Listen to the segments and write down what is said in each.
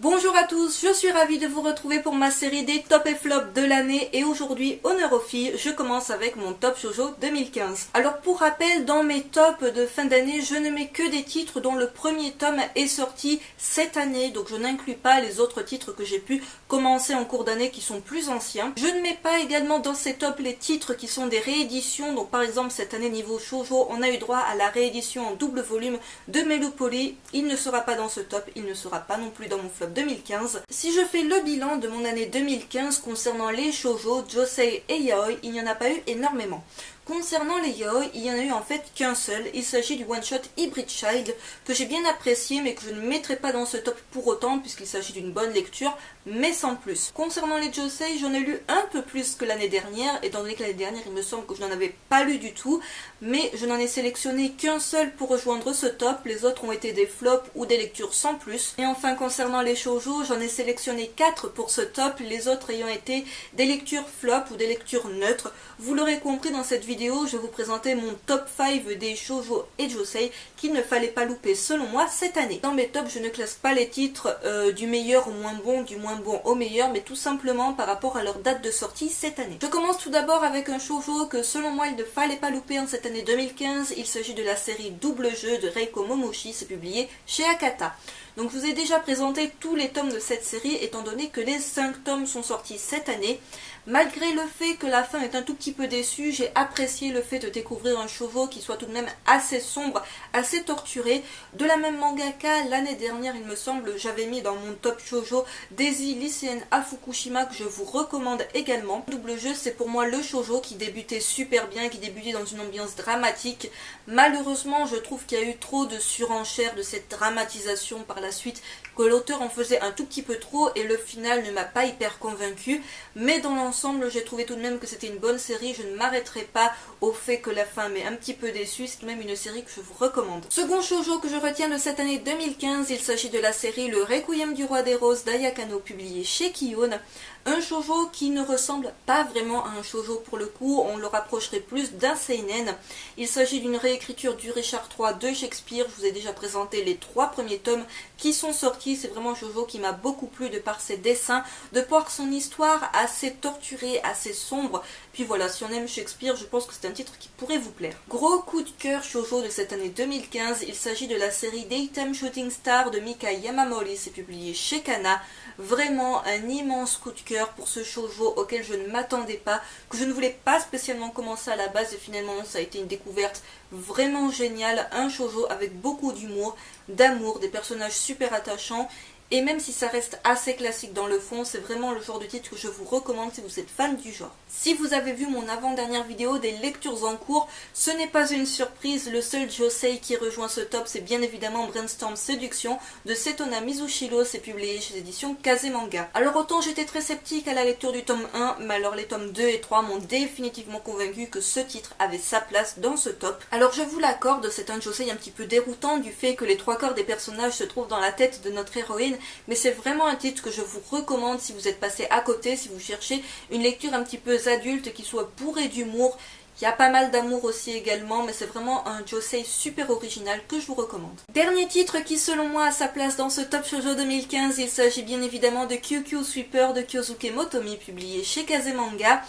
Bonjour à tous, je suis ravie de vous retrouver pour ma série des top et flop de l'année et aujourd'hui, honneur aux filles, je commence avec mon top shoujo 2015. Alors pour rappel, dans mes tops de fin d'année, je ne mets que des titres dont le premier tome est sorti cette année, donc je n'inclus pas les autres titres que j'ai pu commencer en cours d'année qui sont plus anciens. Je ne mets pas également dans ces tops les titres qui sont des rééditions, donc par exemple cette année niveau shoujo, on a eu droit à la réédition en double volume de Melopoly, il ne sera pas dans ce top, il ne sera pas non plus dans mon flop 2015. Si je fais le bilan de mon année 2015 concernant les shoujo, josei et yaoi, il n'y en a pas eu énormément. Concernant les yaoi, il n'y en a eu en fait qu'un seul, il s'agit du one-shot Hybrid Child, que j'ai bien apprécié mais que je ne mettrai pas dans ce top pour autant puisqu'il s'agit d'une bonne lecture, mais sans plus. Concernant les josei, j'en ai lu un peu plus que l'année dernière, étant donné que l'année dernière il me semble que je n'en avais pas lu du tout, mais je n'en ai sélectionné qu'un seul pour rejoindre ce top, les autres ont été des flops ou des lectures sans plus. Et enfin concernant les shoujo, j'en ai sélectionné 4 pour ce top, les autres ayant été des lectures flop ou des lectures neutres. Vous l'aurez compris, dans cette vidéo, je vais vous présenter mon top 5 des shoujo et josei qu'il ne fallait pas louper selon moi cette année. Dans mes tops, je ne classe pas les titres du meilleur au moins bon, du moins bon au meilleur, mais tout simplement par rapport à leur date de sortie cette année. Je commence tout d'abord avec un shoujo que selon moi il ne fallait pas louper en cette année 2015. Il s'agit de la série Double Jeu de Reiko Momoshi, c'est publié chez Akata. Donc je vous ai déjà présenté tous les tomes de cette série étant donné que les 5 tomes sont sortis cette année. Malgré le fait que la fin est un tout petit peu déçue, j'ai apprécié le fait de découvrir un shoujo qui soit tout de même assez sombre, assez torturé. De la même mangaka, l'année dernière il me semble, j'avais mis dans mon top shoujo Daisy lycéenne à Fukushima que je vous recommande également. Double Jeu, c'est pour moi le shoujo qui débutait super bien, qui débutait dans une ambiance dramatique. Malheureusement, je trouve qu'il y a eu trop de surenchère de cette dramatisation par la suite, que l'auteur en faisait un tout petit peu trop et le final ne m'a pas hyper convaincu, mais dans l'ensemble j'ai trouvé tout de même que c'était une bonne série. Je ne m'arrêterai pas au fait que la fin m'est un petit peu déçue, c'est tout de même une série que je vous recommande. Second shoujo que je retiens de cette année 2015, il s'agit de la série Le Requiem du Roi des Roses d'Ayakano publié chez Kiyun. Un shoujo qui ne ressemble pas vraiment à un shoujo pour le coup, on le rapprocherait plus d'un seinen. Il s'agit d'une réécriture du Richard III de Shakespeare, je vous ai déjà présenté les 3 premiers tomes qui sont sortis, c'est vraiment un shoujo qui m'a beaucoup plu de par ses dessins, de par son histoire assez torturée, assez sombre. Puis voilà, si on aime Shakespeare, je pense que c'est un titre qui pourrait vous plaire. Gros coup de cœur shoujo de cette année 2015, il s'agit de la série Daytime Shooting Star de Mika Yamamori, c'est publié chez Kana. Vraiment un immense coup de cœur pour ce shoujo auquel je ne m'attendais pas, que je ne voulais pas spécialement commencer à la base et finalement ça a été une découverte vraiment géniale, un shoujo avec beaucoup d'humour, d'amour, des personnages super attachants. Et même si ça reste assez classique dans le fond, c'est vraiment le genre de titre que je vous recommande si vous êtes fan du genre. Si vous avez vu mon avant-dernière vidéo des lectures en cours, ce n'est pas une surprise, le seul josei qui rejoint ce top, c'est bien évidemment Brainstorm Séduction de Setona Mizushiro, c'est publié chez les éditions Kazemanga. Alors autant j'étais très sceptique à la lecture du tome 1, mais alors les tomes 2 et 3 m'ont définitivement convaincu que ce titre avait sa place dans ce top. Alors je vous l'accorde, c'est un josei un petit peu déroutant du fait que les 3/4 des personnages se trouvent dans la tête de notre héroïne, mais c'est vraiment un titre que je vous recommande si vous êtes passé à côté, si vous cherchez une lecture un petit peu adulte qui soit bourrée d'humour. Il y a pas mal d'amour aussi également, mais c'est vraiment un josei super original que je vous recommande. Dernier titre qui selon moi a sa place dans ce top shoujo 2015, il s'agit bien évidemment de QQ Sweeper de Kyosuke Motomi, publié chez Kazemanga.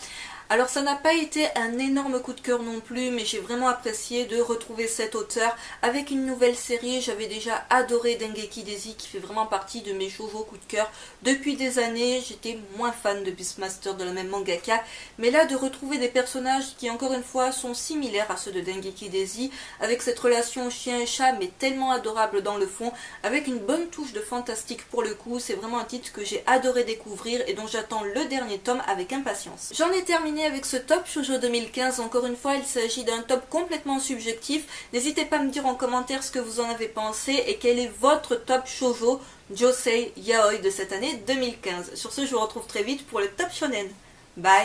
Alors ça n'a pas été un énorme coup de cœur non plus, mais j'ai vraiment apprécié de retrouver cet auteur avec une nouvelle série. J'avais déjà adoré Dengeki Daisy qui fait vraiment partie de mes shoujo coup de cœur depuis des années. J'étais moins fan de Beastmaster de la même mangaka, mais là de retrouver des personnages qui encore une fois sont similaires à ceux de Dengeki Daisy, avec cette relation chien et chat mais tellement adorable dans le fond, avec une bonne touche de fantastique pour le coup, c'est vraiment un titre que j'ai adoré découvrir et dont j'attends le dernier tome avec impatience. J'en ai terminé avec ce top shoujo 2015, encore une fois il s'agit d'un top complètement subjectif. N'hésitez pas à me dire en commentaire ce que vous en avez pensé et quel est votre top shoujo, josei, yaoi de cette année 2015. Sur ce, je vous retrouve très vite pour le top shonen. Bye.